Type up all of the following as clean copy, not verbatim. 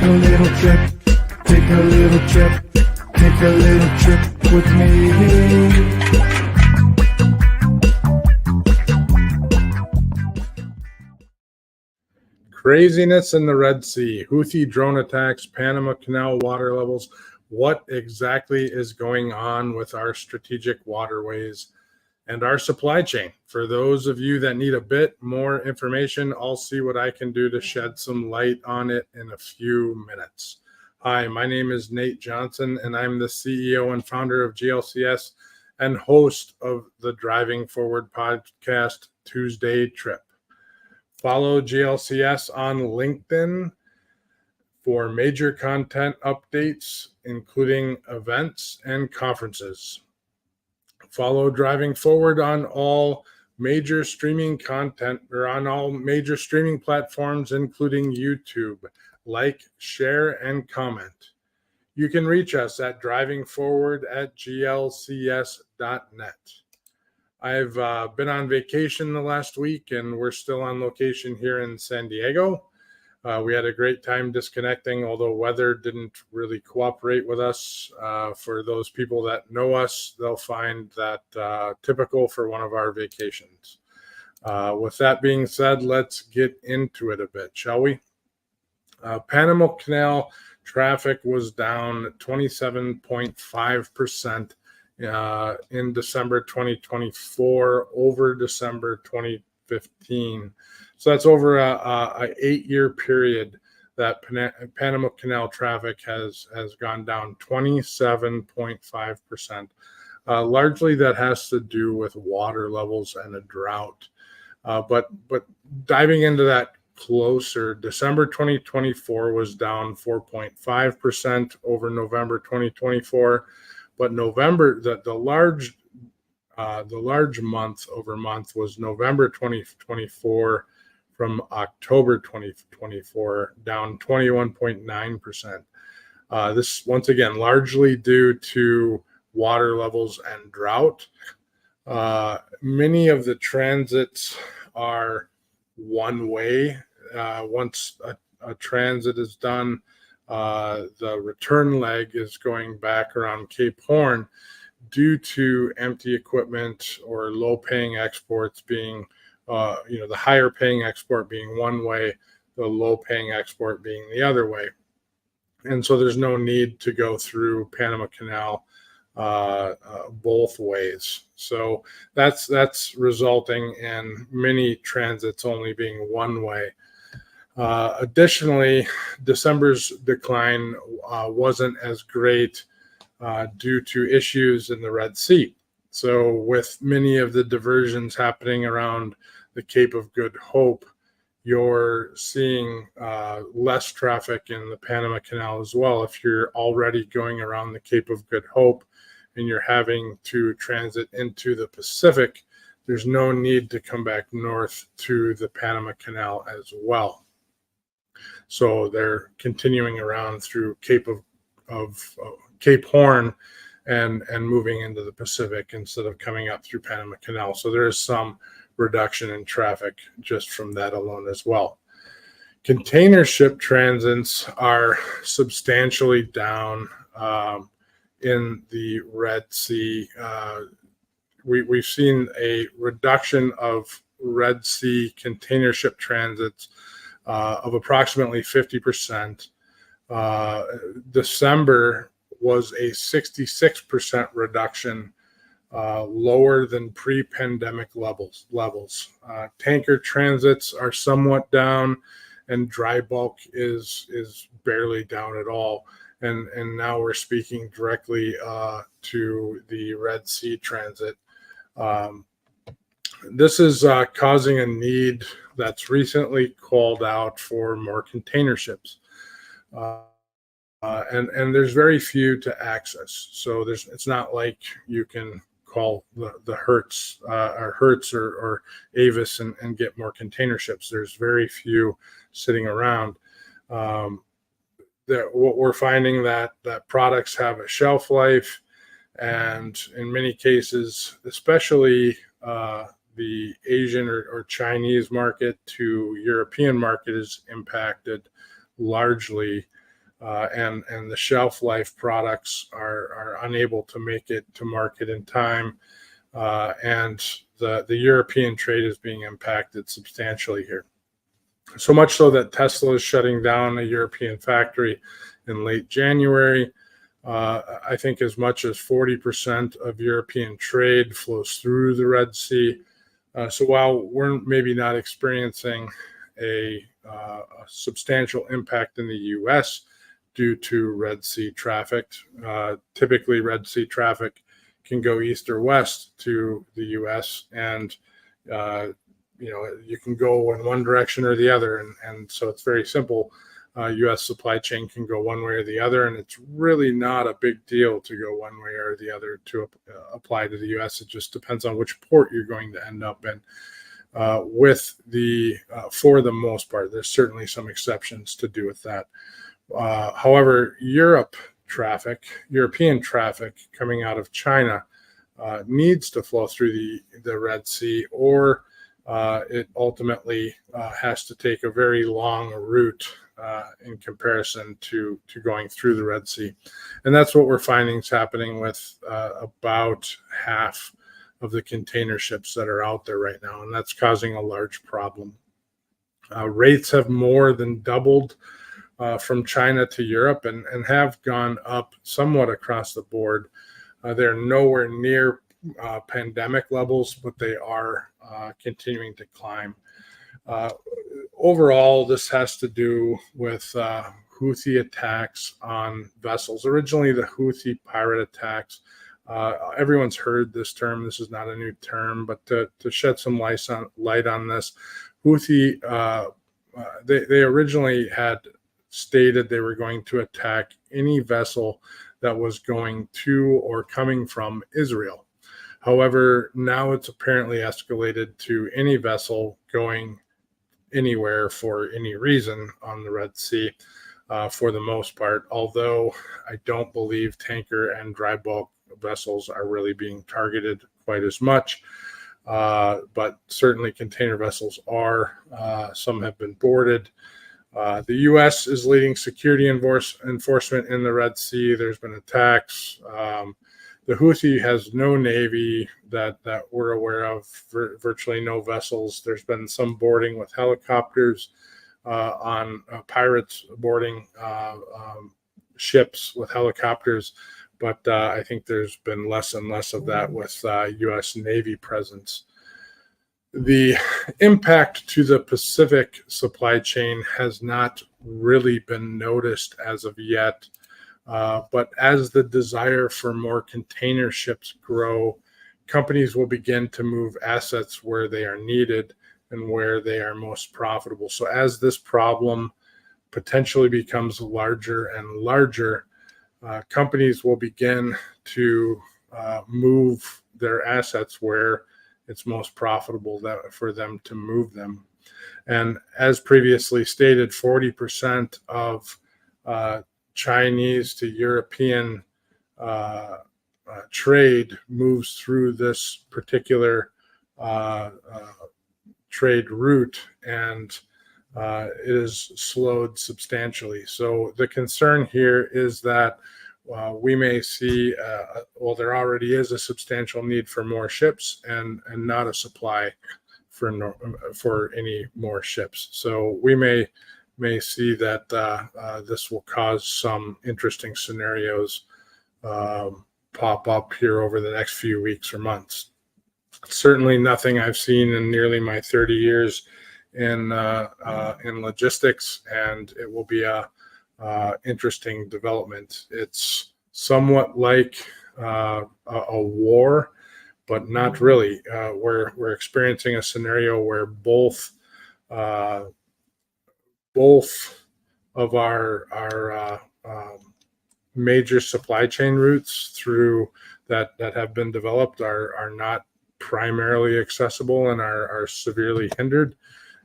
a little trip, take a little trip, take a little trip with me. Craziness in the Red Sea, Houthi drone attacks, Panama Canal water levels. What exactly is going on with our strategic waterways and our supply chain? For those of you that need a bit more information, I'll see what I can do to shed some light on it in a few minutes. Hi, my name is Nate Johnson, and I'm the CEO and founder of GLCS and host of the Driving Forward podcast Tuesday Trip. Follow GLCS on LinkedIn for major content updates, including events and conferences. Follow Driving Forward on all major streaming content or on all major streaming platforms, including YouTube. Like, share, and comment. You can reach us at drivingforward@glcs.net. I've been on vacation the last week, and we're still on location here in San Diego. We had a great time disconnecting, although weather didn't really cooperate with us. For those people that know us, they'll find that typical for one of our vacations. With that being said, let's get into it a bit, shall we? Panama Canal traffic was down 27.5% in December 2024 over December 2015. So that's over a 8-year period that Panama Canal traffic has gone down 27.5%. Largely that has to do with water levels and a drought. But diving into that closer, December 2024 was down 4.5% over November 2024. But November, the large month over month was November 2024 from October 2024, down 21.9%. This, once again, largely due to water levels and drought. Many of the transits are one way. Once a transit is done, the return leg is going back around Cape Horn due to empty equipment or low-paying exports being, the higher-paying export being one way, the low-paying export being the other way. And so there's no need to go through Panama Canal both ways. So that's resulting in many transits only being one way. Additionally, December's decline wasn't as great due to issues in the Red Sea. So with many of the diversions happening around the Cape of Good Hope, you're seeing less traffic in the Panama Canal as well. If you're already going around the Cape of Good Hope and you're having to transit into the Pacific, there's no need to come back north to the Panama Canal as well. So they're continuing around through Cape Horn and moving into the Pacific instead of coming up through Panama Canal. So there is some reduction in traffic just from that alone as well. Container ship transits are substantially down in the Red Sea. We've seen a reduction of Red Sea container ship transits of approximately 50%. December was a 66% reduction, lower than pre-pandemic levels. Tanker transits are somewhat down, and dry bulk is barely down at all. And now we're speaking directly to the Red Sea transit. This is causing a need that's recently called out for more container ships. And there's very few to access. So it's not like you can call the Hertz or Avis and get more container ships. There's very few sitting around. What we're finding that products have a shelf life, and in many cases, especially the Asian or Chinese market to European market is impacted largely and the shelf life products are unable to make it to market in time, and the European trade is being impacted substantially here. So much so that Tesla is shutting down a European factory in late January. I think as much as 40% of European trade flows through the Red Sea. So while we're maybe not experiencing a substantial impact in the U.S. due to Red Sea traffic, typically Red Sea traffic can go east or west to the U.S. and you can go in one direction or the other, and so it's very simple. U.S. supply chain can go one way or the other, and it's really not a big deal to go one way or the other to apply to the U.S. It just depends on which port you're going to end up in. For the most part, there's certainly some exceptions to do with that. However, European traffic coming out of China needs to flow through the Red Sea, or it ultimately has to take a very long route in comparison to going through the Red Sea. And that's what we're finding is happening with about half of the container ships that are out there right now, and that's causing a large problem. Rates have more than doubled from China to Europe and have gone up somewhat across the board. They're nowhere near pandemic levels, but they are continuing to climb. Overall, this has to do with Houthi attacks on vessels. Originally, the Houthi pirate attacks. Everyone's heard this term. This is not a new term, but to shed some light on this, Houthi, they originally had stated they were going to attack any vessel that was going to or coming from Israel. However, now it's apparently escalated to any vessel going anywhere for any reason on the Red Sea, for the most part, although I don't believe tanker and dry bulk vessels are really being targeted quite as much. But certainly container vessels are. Some have been boarded. The U.S. is leading security enforcement in the Red Sea. There's been attacks. The Houthi has no navy that we're aware of, virtually no vessels. There's been some boarding with helicopters on pirates boarding ships with helicopters, but I think there's been less and less of that with U.S. Navy presence. The impact to the Pacific supply chain has not really been noticed as of yet. But as the desire for more container ships grow, companies will begin to move assets where they are needed and where they are most profitable. So as this problem potentially becomes larger and larger, companies will begin to move their assets where it's most profitable for them to move them. And as previously stated, 40% of Chinese to European trade moves through this particular trade route, and it is slowed substantially. So the concern here is that we may see, there already is a substantial need for more ships and not a supply for any more ships. So we may see that this will cause some interesting scenarios pop up here over the next few weeks or months. Certainly nothing I've seen in nearly my 30 years in logistics, and it will be a interesting development. It's somewhat like a war, but not really. We're experiencing a scenario where both of our major supply chain routes through that have been developed are not primarily accessible and are severely hindered,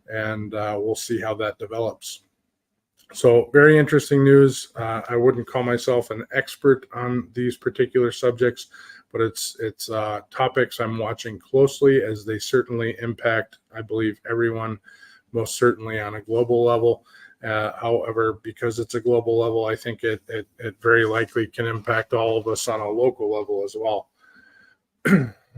and we'll see how that develops. So very interesting news. I wouldn't call myself an expert on these particular subjects, but it's topics I'm watching closely, as they certainly impact, I believe, everyone, most certainly on a global level. However, because it's a global level, I think it very likely can impact all of us on a local level as well.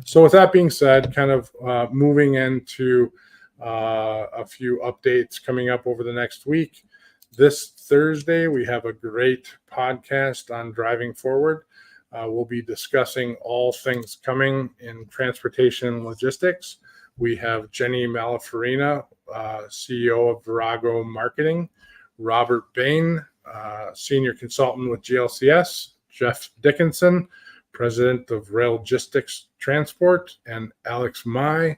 So with that being said, kind of moving into a few updates coming up over the next week. This Thursday, we have a great podcast on driving forward. We'll be discussing all things coming in transportation and logistics. We have Jenny Malafarina, CEO of Virago Marketing, Robert Bain, Senior Consultant with GLCS, Jeff Dickinson, President of Railgistics Transport, and Alex Mai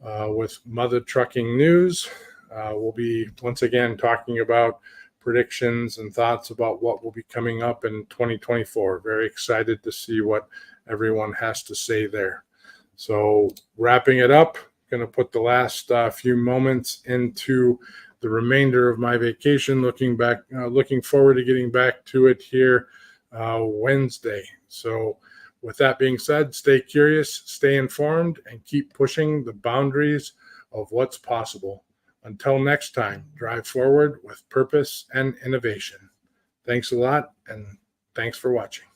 with Mother Trucking News. We'll be once again talking about predictions and thoughts about what will be coming up in 2024. Very excited to see what everyone has to say there. So wrapping it up, going to put the last few moments into the remainder of my vacation, looking forward to getting back to it here Wednesday. So with that being said, stay curious, stay informed, and keep pushing the boundaries of what's possible. Until next time, drive forward with purpose and innovation. Thanks a lot, and thanks for watching.